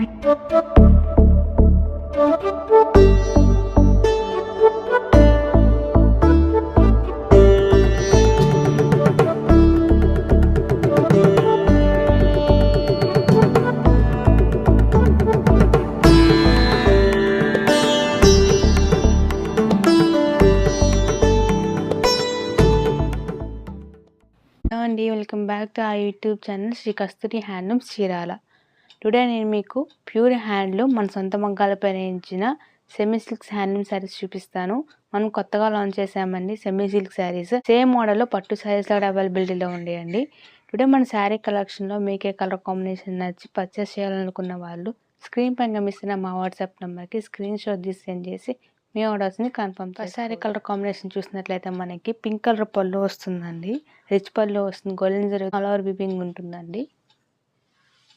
అండి welcome back to ఆ YouTube channel Shri కస్తూరి handlooms Chirala. Today నేను మీకు ప్యూర్ హ్యాండ్లూమ్ మన సొంత మగ్గాలపై నేయించిన సెమీ సిల్క్స్ హ్యాండ్లూమ్ శారీస్ చూపిస్తాను. మనం కొత్తగా లాంచ్ చేసామండి సెమీ సిల్క్ శారీస్. సేమ్ మోడల్లో పట్టు శారీస్ కూడా అవైలబిలిటీలో ఉండేయండి. టుడే మన శారీ కలెక్షన్లో మీకే కలర్ కాంబినేషన్ నచ్చి పర్చేస్ చేయాలనుకున్న వాళ్ళు స్క్రీన్ పైన గమనిస్తున్న మా వాట్సాప్ నెంబర్కి స్క్రీన్ షాట్ తీసి సెండ్ చేసి మీ ఆర్డర్స్ని కన్ఫర్మ్ చేయండి. శారీ కలర్ కాంబినేషన్ చూసినట్లయితే మనకి పింక్ కలర్ పళ్ళు వస్తుందండి, రిచ్ పళ్ళు వస్తుంది, golden zari all over weaving ఉంటుందండి.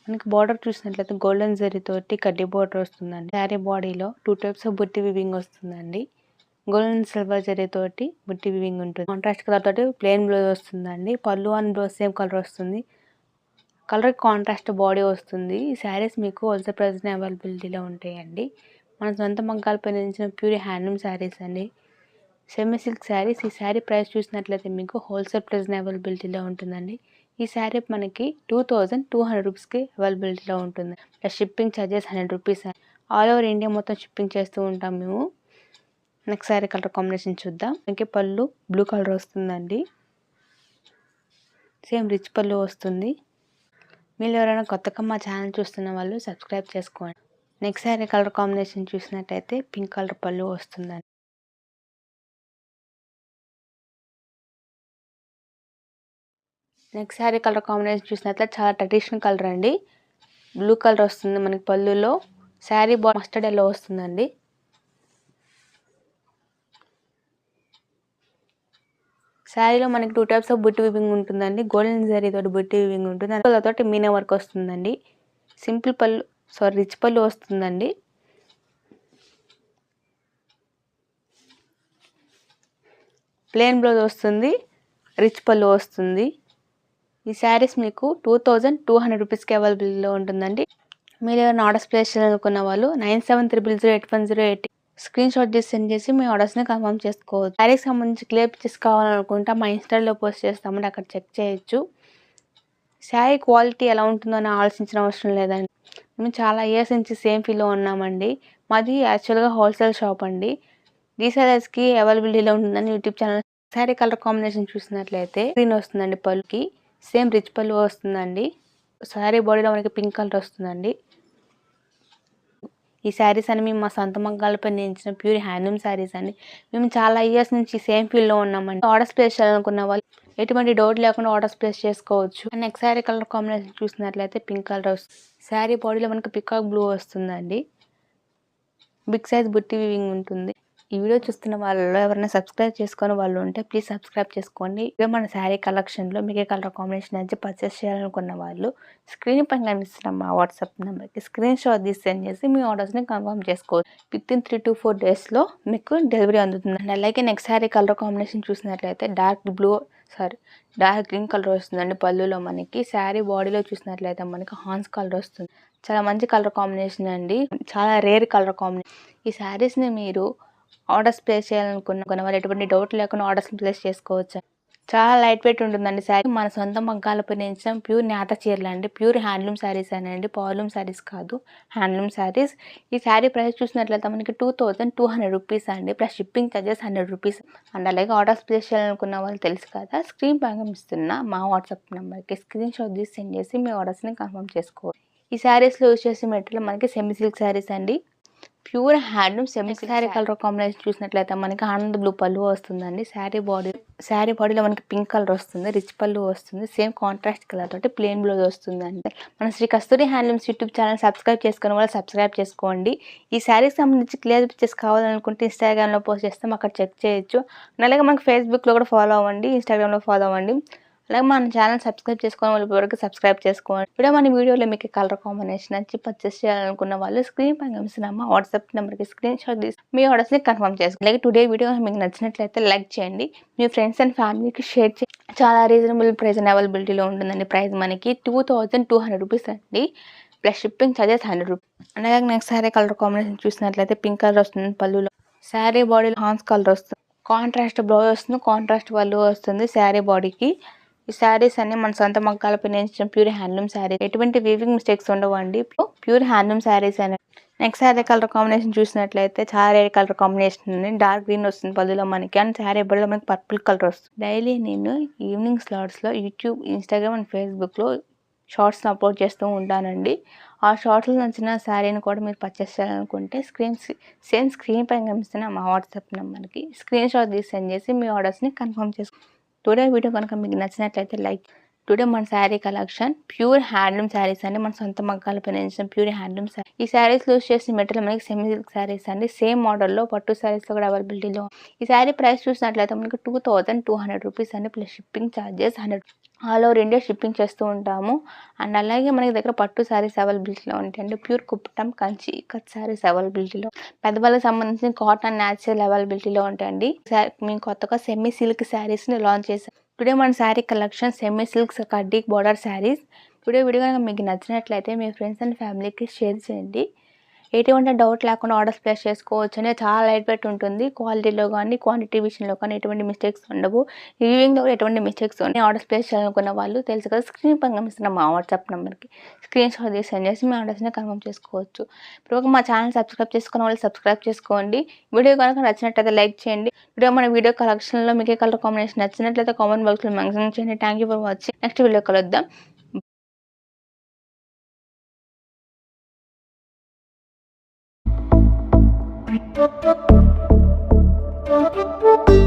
మనకి బార్డర్ చూసినట్లయితే గోల్డెన్ జరీ తోటి కడ్డీ బార్డర్ వస్తుందండి. శారీ బాడీలో 2 టైప్స్ ఆఫ్ బుట్టి వీవింగ్ వస్తుందండి. గోల్డెన్ సిల్వర్ జరీ తోటి బుట్టి వీవింగ్ ఉంటుంది. కాంట్రాస్ట్ కలర్ తోటి ప్లెయిన్ బ్లౌజ్ వస్తుందండి. పళ్ళు అండ్ బ్లౌజ్ సేమ్ కలర్ వస్తుంది. కలర్ కాంట్రాస్ట్ బాడీ వస్తుంది. ఈ శారీస్ మీకు హోల్సేల్ ప్రైస్ అవైలబిలిటీలో ఉంటాయండి. మన సొంత మగ్గాలపై నిర్మించిన ప్యూర్ హ్యాండ్లూమ్ శారీస్ అండి, సెమీ సిల్క్ శారీస్. ఈ శారీ ప్రైస్ చూసినట్లయితే మీకు హోల్సేల్ ప్రైస్ అవైలబిలిటీలో ఉంటుందండి. ఈ శారీ మనకి 2200 రూపీస్కి అవైలబిలిటీలో ఉంటుంది. Plus shipping charges 100 rupees. All over India మొత్తం షిప్పింగ్ చేస్తూ ఉంటాం మేము. నెక్స్ట్ శారీ కలర్ కాంబినేషన్ చూద్దాం. మనకి పళ్ళు బ్లూ కలర్ వస్తుందండి, సేమ్ రిచ్ పళ్ళు వస్తుంది. మీరు ఎవరైనా కొత్తగా మా ఛానల్ చూస్తున్న వాళ్ళు సబ్స్క్రైబ్ చేసుకోండి. నెక్స్ట్ శారీ కలర్ కాంబినేషన్ చూసినట్టయితే పింక్ కలర్ పళ్ళు వస్తుందండి. నెక్స్ట్ శారీ కలర్ కాంబినేషన్ చూసినట్లయితే చాలా ట్రెడిషనల్ కలర్ అండి. బ్లూ కలర్ వస్తుంది మనకి పళ్ళులో. శారీ మస్టర్డ్ ఎల్లో వస్తుందండి. శారీలో మనకి 2 టైప్స్ ఆఫ్ బుట్టి వీవింగ్ ఉంటుందండి. గోల్డెన్ జరీ తోటి బుట్టి వీవింగ్ ఉంటుంది, తోటి మీనా వర్క్ వస్తుందండి. సింపుల్ పళ్ళు రిచ్ పళ్ళు వస్తుందండి. ప్లెయిన్ బ్లౌజ్ వస్తుంది, రిచ్ పళ్ళు వస్తుంది. ఈ శారీస్ మీకు 2200 రూపీస్కి అవైలబుల్లో ఉంటుందండి. మీరు ఏమైనా ఆర్డర్స్ ప్లేస్ చేయాలనుకున్న వాళ్ళు 97008108 స్క్రీన్ షాట్ చేసి సెండ్ చేసి మీ ఆర్డర్స్ని కన్ఫర్మ్ చేసుకోవచ్చు. శారీకి సంబంధించి క్లియర్ పిక్చర్స్ కావాలనుకుంటే మా ఇన్స్టాలో పోస్ట్ చేస్తామండి, అక్కడ చెక్ చేయొచ్చు. శారీ క్వాలిటీ ఎలా ఉంటుందో అని ఆలోచించిన అవసరం లేదండి. మేము చాలా ఇయర్స్ నుంచి సేమ్ ఫీల్లో ఉన్నామండి. మాది యాక్చువల్గా హోల్సేల్ షాప్ అండి. రీసెలర్స్కి అవైలబిలిటీలో ఉంటుందని YouTube channel. Sari colour combination చూసినట్లయితే గ్రీన్ వస్తుందండి పళ్ళుకి, సేమ్ రిచ్ పళ్ళు వస్తుందండి. శారీ బాడీలో మనకి పింక్ కలర్ వస్తుందండి. ఈ శారీస్ అని మేము మా సొంత మగ్గాలపై నిర్మించిన ప్యూర్ హ్యాండ్లూమ్ శారీస్ అండి. మేము చాలా ఇయర్స్ నుంచి సేమ్ ఫీల్డ్లో ఉన్నామండి. ఆర్డర్స్ ప్లేస్ చేయాలనుకున్న వాళ్ళు ఎటువంటి డౌట్ లేకుండా ఆర్డర్స్ ప్లేస్ చేసుకోవచ్చు. నెక్స్ట్ శారీ కలర్ కాంబినేషన్ చూసినట్లయితే పింక్ కలర్ వస్తుంది. శారీ బాడీలో మనకి పికాక్ బ్లూ వస్తుందండి. బిగ్ సైజ్ బుట్టి వీవింగ్ ఉంటుంది. ఈ వీడియో చూస్తున్న వాళ్ళలో ఎవరైనా సబ్స్క్రైబ్ చేసుకుని వాళ్ళు ఉంటే ప్లీజ్ సబ్స్క్రైబ్ చేసుకోండి. ఇక మన శారీ కలెక్షన్లో మీకే కలర్ కాంబినేషన్ నచ్చి పర్చేస్ చేయాలనుకున్న వాళ్ళు స్క్రీన్ పైన కనిపిస్తున్న మా వాట్సాప్ నెంబర్కి స్క్రీన్ షాట్ తీసి సెండ్ చేసి మీ ఆర్డర్స్ని కన్ఫర్మ్ చేసుకోవచ్చు. విత్ ఇన్ 3 to 4 డేస్లో మీకు డెలివరీ అందుతుందండి. అలాగే నెక్స్ట్ శారీ కలర్ కాంబినేషన్ చూసినట్లయితే డార్క్ గ్రీన్ కలర్ వస్తుందండి పళ్ళులో మనకి. శారీ బాడీలో చూసినట్లయితే మనకి హాన్స్ కలర్ వస్తుంది. చాలా మంచి కలర్ కాంబినేషన్ అండి, చాలా రేర్ కలర్ కాంబినేషన్. ఈ శారీస్ని మీరు ఆర్డర్స్ ప్లేస్ చేయాలనుకున్న వాళ్ళు ఎటువంటి డౌట్ లేకుండా ఆర్డర్స్ ప్లేస్ చేసుకోవచ్చు. చాలా లైట్ వెయిట్ ఉంటుందండి శారీ. మన సొంత మగ్గాలపై నేర్చిన ప్యూర్ నేత చీరలు అండి, ప్యూర్ హ్యాండ్లూమ్ శారీస్ అనండి, పవర్లూమ్ శారీస్ కాదు, హ్యాండ్లూమ్ శారీస్. ఈ శారీ ప్రైస్ చూసినట్లయితే మనకి 2200 రూపీస్ అండి, plus shipping charges 100 rupees. And అలాగే ఆర్డర్స్ ప్లేస్ చేయాలనుకున్న వాళ్ళు తెలుసు కదా, స్క్రీన్ పైన ఇస్తున్న మా వాట్సాప్ నెంబర్కి స్క్రీన్ షాట్ తీసి సెండ్ చేసి మీ ఆర్డర్స్ని కన్ఫర్మ్ చేసుకోవాలి. ఈ శారీస్లో యూజ్ చేసే మెటీరియల్ మనకి సెమీ సిల్క్ శారీస్ అండి, pure handloom semi silk. Sari colour combination చూసినట్లయితే మనకి ఆనంద్ బ్లూ పళ్ళు వస్తుందండి. శారీ బాడీలో మనకి పింక్ కలర్ వస్తుంది, రిచ్ పళ్ళు వస్తుంది, సేమ్ కాంట్రాస్ట్ కలర్ తోటి ప్లెయిన్ బ్లౌజ్ వస్తుందండి. మన శ్రీ కస్తూరి హ్యాండ్లూమ్స్ యూట్యూబ్ ఛానల్ సబ్స్క్రైబ్ చేసుకుని వాళ్ళు సబ్స్క్రైబ్ చేసుకోండి. ఈ శారీకి సంబంధించి క్లియర్ పిక్చర్స్ కావాలనుకుంటే ఇన్స్టాగ్రామ్లో పోస్ట్ చేస్తాం, అక్కడ చెక్ చేయొచ్చు. అలాగే మనకి ఫేస్బుక్లో కూడా ఫాలో అవ్వండి, ఇన్స్టాగ్రామ్లో ఫాలో అవ్వండి. అలాగే మన ఛానల్ సబ్స్క్రైబ్ చేసుకోవాలి వాళ్ళు వరకు సబ్స్క్రైబ్ చేసుకోండి. ఇప్పుడు మన వీడియోలో మీకు కలర్ కాంబినేషన్ నచ్చి పర్చేస్ చేయాలనుకున్న వాళ్ళు స్క్రీన్ పైన కనిపిస్తున్న వాట్సాప్ నెంబర్కి స్క్రీన్ షాట్ తీసి మీ ఆర్డర్స్ని కన్ఫర్మ్ చేసుకోండి. అలాగే టుడే వీడియో మీకు నచ్చినట్లయితే లైక్ చేయండి, మీ ఫ్రెండ్స్ అండ్ ఫ్యామిలీకి షేర్ చేయండి. చాలా రీజనబుల్ ప్రైస్ అండ్ అవైలబిలిటీలో ఉంటుందండి. ప్రైస్ మనకి 2200 రూపీస్ అండి. Plus shipping charges 100 rupees. అలాగే నెక్స్ట్ శారీ కలర్ కాంబినేషన్ చూసినట్లయితే పింక్ కలర్ వస్తుంది పళ్ళులో. శారీ బాడీలో హాన్స్ కలర్ వస్తుంది. కాంట్రాస్ట్ బ్లౌజ్ వస్తుంది, కాంట్రాస్ట్ పళ్ళు వస్తుంది శారీ బాడీకి. ఈ శారీస్ అన్ని మన సొంత మగ్గాలపై నేర్చిన ప్యూర్ హ్యాండ్లూమ్ శారీ. ఎటువంటి వీవింగ్ మిస్టేక్స్ ఉండవండి. ప్యూర్ హ్యాండ్లూమ్ శారీస్ అనే. నెక్స్ట్ శారీ కలర్ కాంబినేషన్ చూసినట్లయితే sari colour combination dark green వస్తుంది పళ్ళులో మనకి. అండ్ శారీ బాడీలో మనకి పర్పుల్ కలర్ వస్తుంది. డైలీ నేను ఈవినింగ్ స్లాట్స్లో యూట్యూబ్, ఇన్స్టాగ్రామ్ అండ్ ఫేస్బుక్లో షార్ట్స్ని అప్లోడ్ చేస్తూ ఉంటానండి. ఆ షార్ట్స్లో నచ్చిన శారీని కూడా మీరు పర్చేస్ చేయాలనుకుంటే స్క్రీన్ పైన కనిపిస్తున్న మా వాట్సాప్ నెంబర్కి స్క్రీన్ షాట్ తీసి సెండ్ చేసి మీ ఆర్డర్స్ని కన్ఫర్మ్ చేసుకోండి. టుడే వీడియో కనుక మీకు నచ్చినట్లయితే లైక్. టుడే మన sari collection pure handloom saris అండి. మన సొంత మగ్గాలపై నేర్చిన ప్యూర్ హ్యాండ్లూమ్ శారీ. ఈ శారీస్ యూస్ చేసిన మెటీరియల్ మనకి సెమీ సిల్క్ శారీస్ అండి. సేమ్ మోడల్లో పట్టు శారీస్లో కూడా అవైలబిలిటీలో. ఈ శారీ ప్రైస్ చూసినట్లయితే మనకి 2200 రూపీస్ అండి. Plus shipping charges 100. All over India shipping చేస్తూ ఉంటాము. అండ్ అలాగే మనకి దగ్గర పట్టు శారీస్ అవైలబిలిటీలో ఉంటాయండి. ప్యూర్ కుప్పటం, కంచి, కట్ శారీస్ అవైలబిలిటీలో. పెద్దవాళ్ళకి సంబంధించిన కాటన్, న్యాచురల్ అవైలబిలిటీలో ఉంటాయండి. మేము కొత్తగా సెమీ సిల్క్ శారీస్ని లాంచ్ చేసాం. టుడే మన శారీ కలెక్షన్ సెమీ సిల్క్స్ కడ్డీ బార్డర్ శారీస్. టుడే వీడియో కనుక మీకు నచ్చినట్లయితే మీ ఫ్రెండ్స్ అండ్ ఫ్యామిలీకి షేర్ చేయండి. ఎటువంటి డౌట్ లేకుండా ఆర్డర్స్ ప్లేస్ చేసుకోవచ్చు అండి. చాలా లైట్ వెయిట్ ఉంటుంది. క్వాలిటీలో కానీ క్వాంటిటీ విషయంలో కానీ ఎటువంటి మిస్టేక్స్ ఉండవు. రివ్యూయింగ్లో కూడా ఎటువంటి మిస్టేక్స్ ఉన్నాయి. ఆర్డర్స్ ప్లేస్ చేయాలనుకున్న వాళ్ళు తెలుసు కదా, స్క్రీన్ పైన కనిపిస్తున్న మా వాట్సాప్ నెంబర్కి స్క్రీన్ షాట్ తీసి సెండ్ చేసి మీ ఆర్డర్స్ని కన్ఫర్మ్ చేసుకోవచ్చు. ఇప్పుడు మా ఛానల్ సబ్స్క్రైబ్ చేసుకున్న వాళ్ళు సబ్స్క్రైబ్ చేసుకోండి. వీడియో కనుక నచ్చినట్లయితే లైక్ చేయండి. ఇప్పుడు మన వీడియో కలెక్షన్లో మీకు ఏ కలర్ కాంబినేషన్ నచ్చినట్లయితే కామెంట్ బాక్స్లో మెన్షన్ చేయండి. Thank you for watching. Next video కలుద్దాం. Thank you.